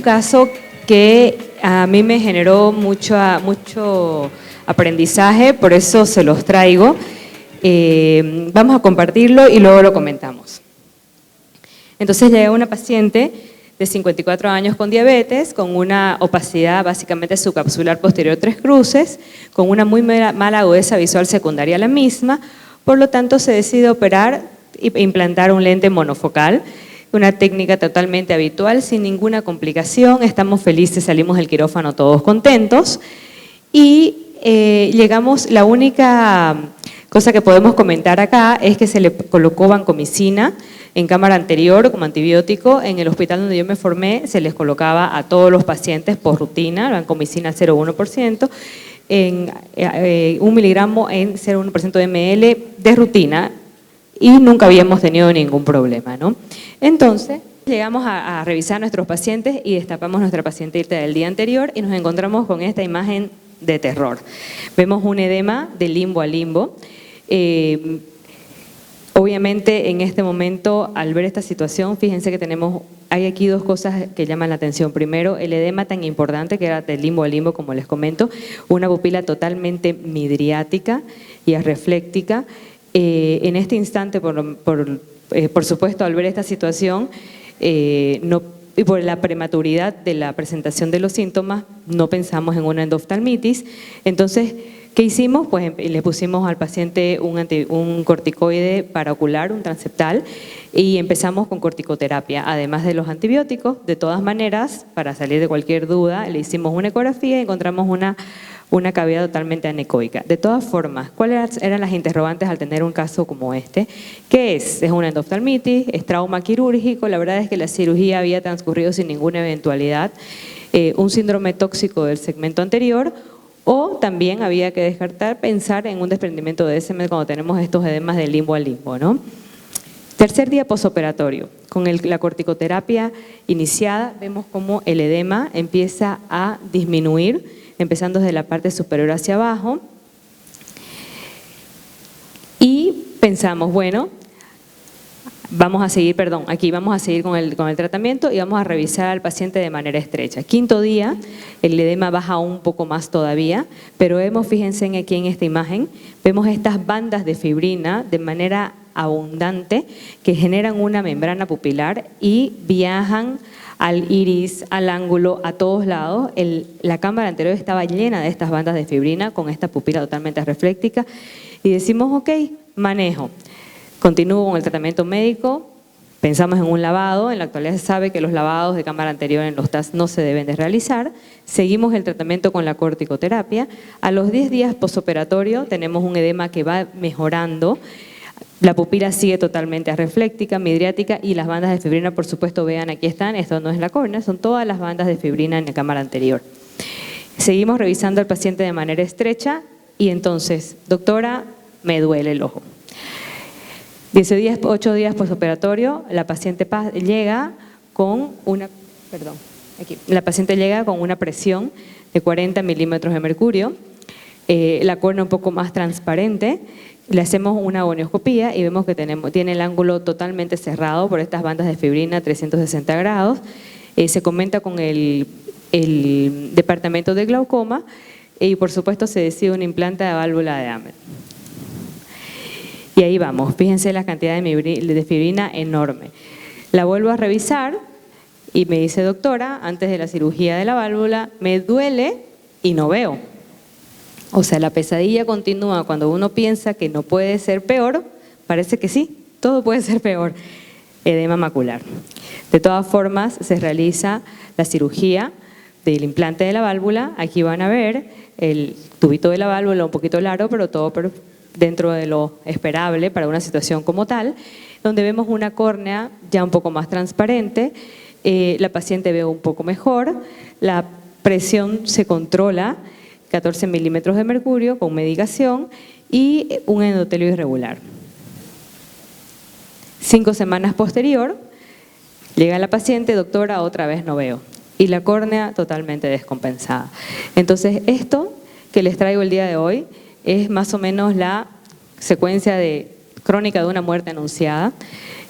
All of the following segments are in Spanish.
caso que a mí me generó mucho aprendizaje, por eso se los traigo. Vamos a compartirlo y luego lo comentamos. Entonces llega una paciente de 54 años con diabetes, con una opacidad básicamente subcapsular posterior 3 cruces, con una muy mala agudeza visual secundaria a la misma, por lo tanto se decide operar e implantar un lente monofocal, una técnica totalmente habitual, sin ninguna complicación. Estamos felices, salimos del quirófano todos contentos y llegamos, la única cosa que podemos comentar acá es que se le colocó vancomicina en cámara anterior como antibiótico. En el hospital donde yo me formé se les colocaba a todos los pacientes por rutina, vancomicina 0,1%, en 1 miligramo en 0,1% de ml de rutina, y nunca habíamos tenido ningún problema, ¿no? Entonces, llegamos a revisar nuestros pacientes y destapamos nuestra pacientita del día anterior y nos encontramos con esta imagen de terror. Vemos un edema de limbo a limbo. Obviamente, en este momento, al ver esta situación, fíjense que hay aquí dos cosas que llaman la atención. Primero, el edema tan importante que era de limbo a limbo, como les comento, una pupila totalmente midriática y arrefléctica. En este instante, por supuesto, al ver esta situación, y por la prematuridad de la presentación de los síntomas, no pensamos en una endoftalmitis. Entonces, ¿qué hicimos? Pues le pusimos al paciente un corticoide paraocular, un transeptal, y empezamos con corticoterapia, además de los antibióticos. De todas maneras, para salir de cualquier duda, le hicimos una ecografía y encontramos una cavidad totalmente anecoica. De todas formas, ¿cuáles eran las interrogantes al tener un caso como este? ¿Qué es? ¿Es una endoftalmitis? ¿Es trauma quirúrgico? La verdad es que la cirugía había transcurrido sin ninguna eventualidad. ¿Un síndrome tóxico del segmento anterior? O también había que pensar en un desprendimiento de SM cuando tenemos estos edemas de limbo a limbo, ¿no? Tercer día posoperatorio. Con la corticoterapia iniciada, vemos cómo el edema empieza a disminuir, empezando desde la parte superior hacia abajo. Y pensamos, bueno, vamos a seguir con el tratamiento y vamos a revisar al paciente de manera estrecha. Quinto día, el edema baja un poco más todavía, pero fíjense aquí en esta imagen, vemos estas bandas de fibrina de manera abundante que generan una membrana pupilar y viajan al iris, al ángulo, a todos lados. La cámara anterior estaba llena de estas bandas de fibrina con esta pupila totalmente refléctica y decimos, ok, manejo. Continúo con el tratamiento médico, pensamos en un lavado. En la actualidad se sabe que los lavados de cámara anterior en los TAS no se deben de realizar. Seguimos el tratamiento con la corticoterapia. A los 10 días posoperatorio tenemos un edema que va mejorando. La pupila sigue totalmente arrefléctica, midriática, y las bandas de fibrina, por supuesto, vean, aquí están, esto no es la córnea, son todas las bandas de fibrina en la cámara anterior. Seguimos revisando al paciente de manera estrecha y entonces, doctora, me duele el ojo. 8 días postoperatorio, la paciente llega con una presión de 40 milímetros de mercurio, la córnea un poco más transparente. Le hacemos una gonioscopía y vemos que tiene el ángulo totalmente cerrado por estas bandas de fibrina 360 grados. Se comenta con el departamento de glaucoma y por supuesto se decide un implante de válvula de Amet. Y ahí vamos, fíjense la cantidad de fibrina enorme. La vuelvo a revisar y me dice, doctora, antes de la cirugía de la válvula, me duele y no veo. O sea, la pesadilla continúa. Cuando uno piensa que no puede ser peor, parece que sí, todo puede ser peor. Edema macular. De todas formas, se realiza la cirugía del implante de la válvula. Aquí van a ver el tubito de la válvula un poquito largo, pero todo dentro de lo esperable para una situación como tal, donde vemos una córnea ya un poco más transparente. La paciente ve un poco mejor, la presión se controla, 14 milímetros de mercurio con medicación y un endotelio irregular. 5 semanas posterior, llega la paciente, doctora, otra vez no veo. Y la córnea totalmente descompensada. Entonces, esto que les traigo el día de hoy es más o menos la secuencia crónica de una muerte anunciada,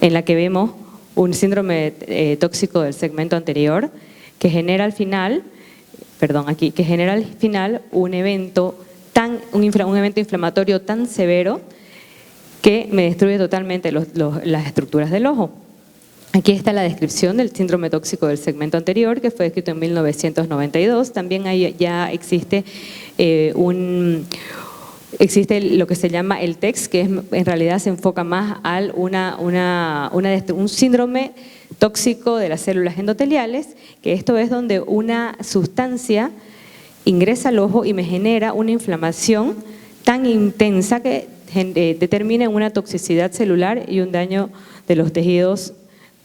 en la que vemos un síndrome tóxico del segmento anterior, que genera al final, un evento inflamatorio tan severo que me destruye totalmente las estructuras del ojo. Aquí está la descripción del síndrome tóxico del segmento anterior, que fue escrito en 1992. También ya existe lo que se llama el TEX, que en realidad se enfoca más a un síndrome tóxico de las células endoteliales, que esto es donde una sustancia ingresa al ojo y me genera una inflamación tan intensa que determina una toxicidad celular y un daño de los tejidos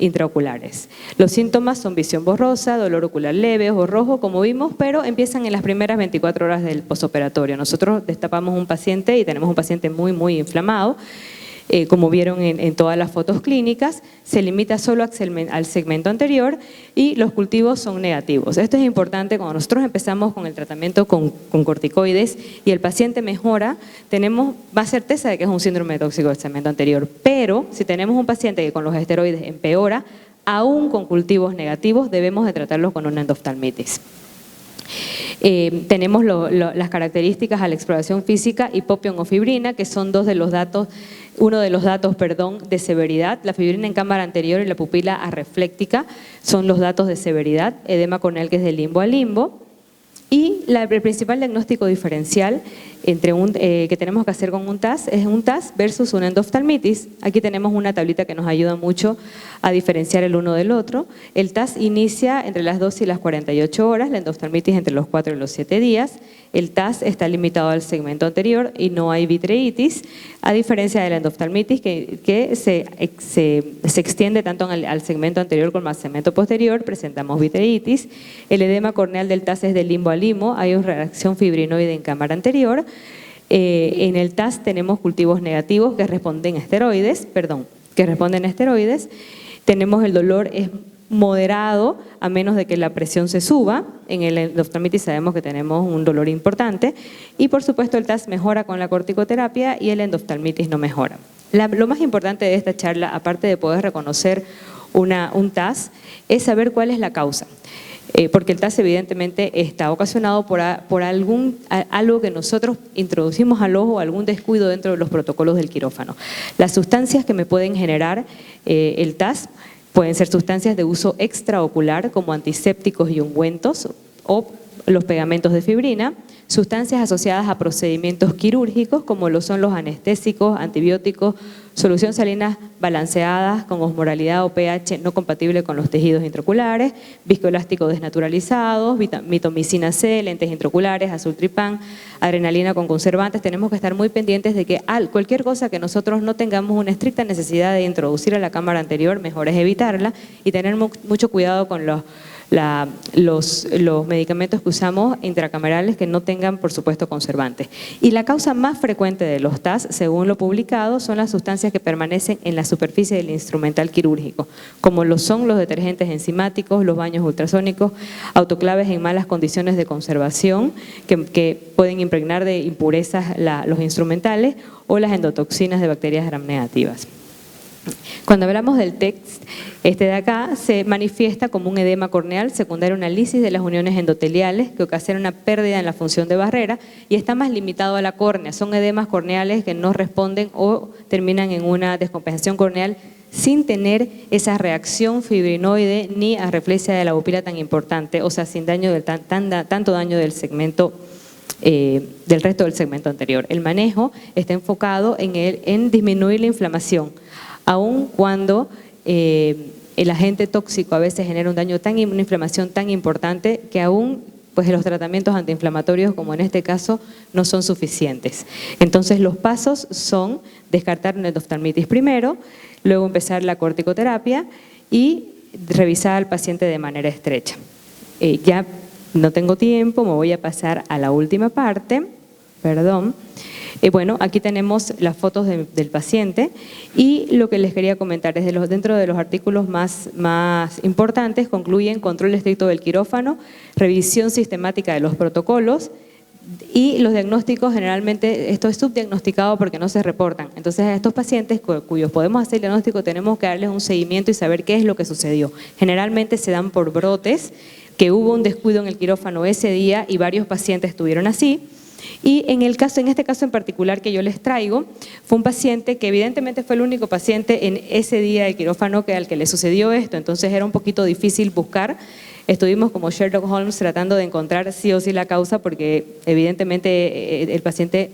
intraoculares. Los síntomas son visión borrosa, dolor ocular leve, ojo rojo, como vimos, pero empiezan en las primeras 24 horas del posoperatorio. Nosotros destapamos un paciente y tenemos un paciente muy, muy inflamado. Como vieron en todas las fotos clínicas, se limita solo al segmento anterior y los cultivos son negativos. Esto es importante cuando nosotros empezamos con el tratamiento con corticoides y el paciente mejora, tenemos más certeza de que es un síndrome tóxico del segmento anterior. Pero si tenemos un paciente que con los esteroides empeora, aún con cultivos negativos, debemos de tratarlos con una endoftalmitis. Tenemos las características a la exploración física, hipopión o fibrina, que son uno de los datos de severidad. La fibrina en cámara anterior y la pupila arrefléctica son los datos de severidad, edema corneal que es de limbo a limbo. Y el principal diagnóstico diferencial que tenemos que hacer con un TAS es un TAS versus una endoftalmitis. Aquí tenemos una tablita que nos ayuda mucho a diferenciar el uno del otro. El TAS inicia entre las 2 y las 48 horas, la endoftalmitis entre los 4 y los 7 días. El TAS está limitado al segmento anterior y no hay vitreitis, a diferencia de la endoftalmitis que se extiende tanto al segmento anterior como al segmento posterior, presentamos vitreitis. El edema corneal del TAS es de limbo a limbo, hay una reacción fibrinoide en cámara anterior. En el TAS tenemos cultivos negativos que responden a esteroides. Tenemos el dolor es moderado a menos de que la presión se suba. En el endoftalmitis sabemos que tenemos un dolor importante y por supuesto el TAS mejora con la corticoterapia y el endoftalmitis no mejora. Lo más importante de esta charla, aparte de poder reconocer un TAS, es saber cuál es la causa. Porque el TAS evidentemente está ocasionado por algo que nosotros introducimos al ojo, algún descuido dentro de los protocolos del quirófano. Las sustancias que me pueden generar el TAS pueden ser sustancias de uso extraocular como antisépticos y ungüentos o los pegamentos de fibrina, sustancias asociadas a procedimientos quirúrgicos como lo son los anestésicos, antibióticos, solución salina balanceadas con osmolaridad o pH no compatible con los tejidos intraoculares, viscoelástico desnaturalizados, mitomicina C, lentes intraoculares, azultripán, adrenalina con conservantes. Tenemos que estar muy pendientes de que cualquier cosa que nosotros no tengamos una estricta necesidad de introducir a la cámara anterior, mejor es evitarla y tener mucho cuidado con los medicamentos que usamos intracamerales que no tengan, por supuesto, conservantes. Y la causa más frecuente de los TAS, según lo publicado, son las sustancias que permanecen en la superficie del instrumental quirúrgico, como lo son los detergentes enzimáticos, los baños ultrasónicos, autoclaves en malas condiciones de conservación que pueden impregnar de impurezas los instrumentales o las endotoxinas de bacterias gram negativas. Cuando hablamos del TEX, de acá se manifiesta como un edema corneal secundario a una lisis de las uniones endoteliales que ocasiona una pérdida en la función de barrera y está más limitado a la córnea. Son edemas corneales que no responden o terminan en una descompensación corneal sin tener esa reacción fibrinoide ni arreflexia de la pupila tan importante, o sea, sin daño tanto daño del segmento del resto del segmento anterior. El manejo está enfocado en disminuir la inflamación, aun cuando el agente tóxico a veces genera una inflamación tan importante que aún los tratamientos antiinflamatorios, como en este caso, no son suficientes. Entonces los pasos son descartar una endoftalmitis primero, luego empezar la corticoterapia y revisar al paciente de manera estrecha. Ya no tengo tiempo, me voy a pasar a la última parte, perdón. Bueno, aquí tenemos las fotos del paciente y lo que les quería comentar es dentro de los artículos más importantes concluyen control estricto del quirófano, revisión sistemática de los protocolos y los diagnósticos. Generalmente esto es subdiagnosticado porque no se reportan. Entonces a estos pacientes cuyos podemos hacer diagnóstico tenemos que darles un seguimiento y saber qué es lo que sucedió. Generalmente se dan por brotes que hubo un descuido en el quirófano ese día y varios pacientes estuvieron así. Y en este caso en particular que yo les traigo, fue un paciente que evidentemente fue el único paciente en ese día del quirófano al que le sucedió esto, entonces era un poquito difícil buscar. Estuvimos como Sherlock Holmes tratando de encontrar sí o sí la causa, porque evidentemente el paciente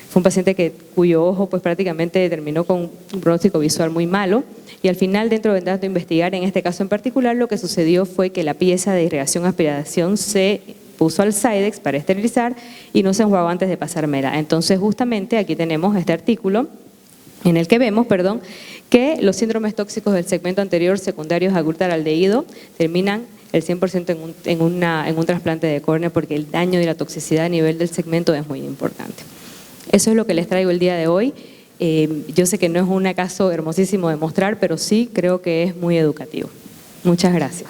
fue un paciente cuyo ojo pues prácticamente terminó con un pronóstico visual muy malo, y al final, dentro de tanto investigar en este caso en particular, lo que sucedió fue que la pieza de irrigación-aspiración se puso al Sidex para esterilizar y no se enjuagó antes de pasármela. Entonces justamente aquí tenemos este artículo en el que vemos, que los síndromes tóxicos del segmento anterior secundarios a glutaraaldehído terminan el 100% en un trasplante de córnea, porque el daño y la toxicidad a nivel del segmento es muy importante. Eso es lo que les traigo el día de hoy. Yo sé que no es un caso hermosísimo de mostrar, pero sí creo que es muy educativo. Muchas gracias.